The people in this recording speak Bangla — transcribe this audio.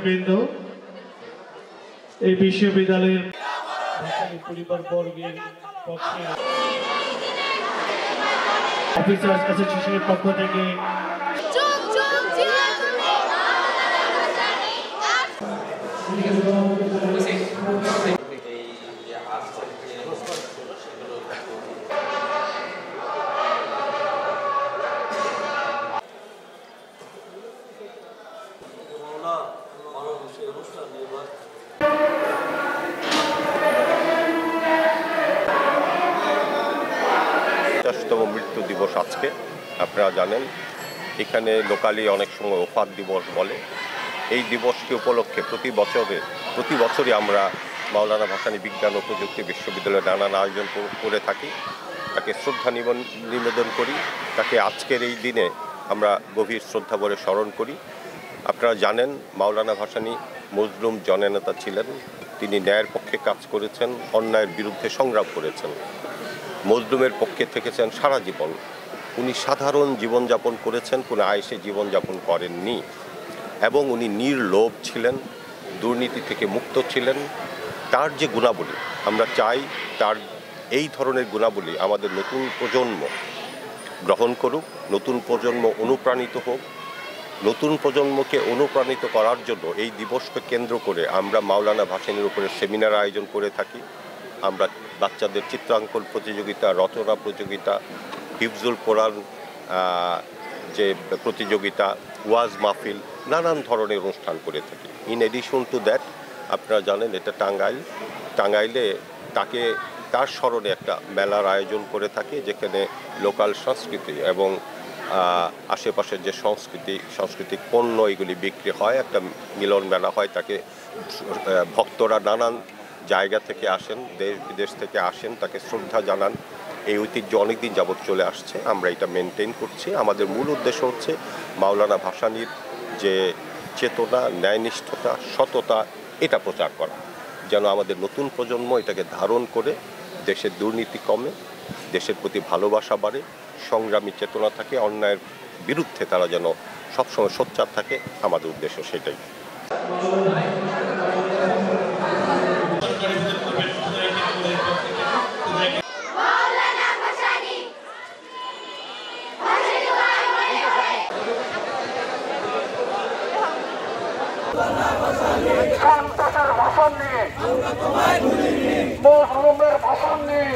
বৃন্দ, এই বিশ্ববিদ্যালয়ের পরিবারবর্গের পক্ষে অফিসার্স অ্যাসোসিয়েশনের পক্ষ থেকে তম মৃত্যু দিবস আজকে আপনারা জানেন এখানে লোকালি অনেক সময় ওফাত দিবস বলে। এই দিবসকে উপলক্ষে প্রতি বছরই আমরা মাওলানা ভাসানী বিজ্ঞান ও প্রযুক্তি বিশ্ববিদ্যালয়ে নানান আয়োজন করে থাকি, তাকে শ্রদ্ধা নিবেদন করি, তাকে আজকের এই দিনে আমরা গভীর শ্রদ্ধা ভরে স্মরণ করি। আপনারা জানেন মাওলানা ভাসানী মজলুম জননেতা ছিলেন, তিনি ন্যায়ের পক্ষে কাজ করেছেন, অন্যায়ের বিরুদ্ধে সংগ্রাম করেছেন, মজলুমের পক্ষে থেকেছেন সারা জীবন। উনি সাধারণ জীবনযাপন করেছেন, কোনো আয়েসে জীবনযাপন করেননি এবং উনি নির্লোভ ছিলেন, দুর্নীতি থেকে মুক্ত ছিলেন। তার যে গুণাবলী আমরা চাই, তার এই ধরনের গুণাবলী আমাদের নতুন প্রজন্ম গ্রহণ করুক, নতুন প্রজন্ম অনুপ্রাণিত হোক। নতুন প্রজন্মকে অনুপ্রাণিত করার জন্য এই দিবসকে কেন্দ্র করে আমরা মাওলানা ভাসানীর উপরে সেমিনার আয়োজন করে থাকি। আমরা বাচ্চাদের চিত্রাঙ্কন প্রতিযোগিতা, রচনা প্রতিযোগিতা, হিফজুল কোরআন যে প্রতিযোগিতা, ওয়াজ মাহফিল, নানান ধরনের অনুষ্ঠান করে থাকি। ইন এডিশন টু দ্যাট আপনারা জানেন এটা টাঙ্গাইলে তার স্মরণে একটা মেলার আয়োজন করে থাকে, যেখানে লোকাল সংস্কৃতি এবং আশেপাশের যে সাংস্কৃতিক পণ্য এগুলি বিক্রি হয়, একটা মিলন মেলা হয়। তাকে ভক্তরা নানান জায়গা থেকে আসেন, দেশ বিদেশ থেকে আসেন, তাকে শ্রদ্ধা জানান। এই ঐতিহ্য অনেকদিন যাবৎ চলে আসছে, আমরা এটা মেনটেন করছি। আমাদের মূল উদ্দেশ্য হচ্ছে মাওলানা ভাসানীর যে চেতনা, ন্যায়নিষ্ঠতা, সততা, এটা প্রচার করা, যেন আমাদের নতুন প্রজন্ম এটাকে ধারণ করে দেশের দুর্নীতি কমে, দেশের প্রতি ভালোবাসা বাড়ে, সংগ্রামী চেতনা থাকে, অন্যায়ের বিরুদ্ধে তারা যেন সবসময় সোচ্চার থাকে। আমাদের উদ্দেশ্য সেটাই। সন্ত্রাসের ভাষণ নিয়ে, মজলুমের ভাষণ নিয়ে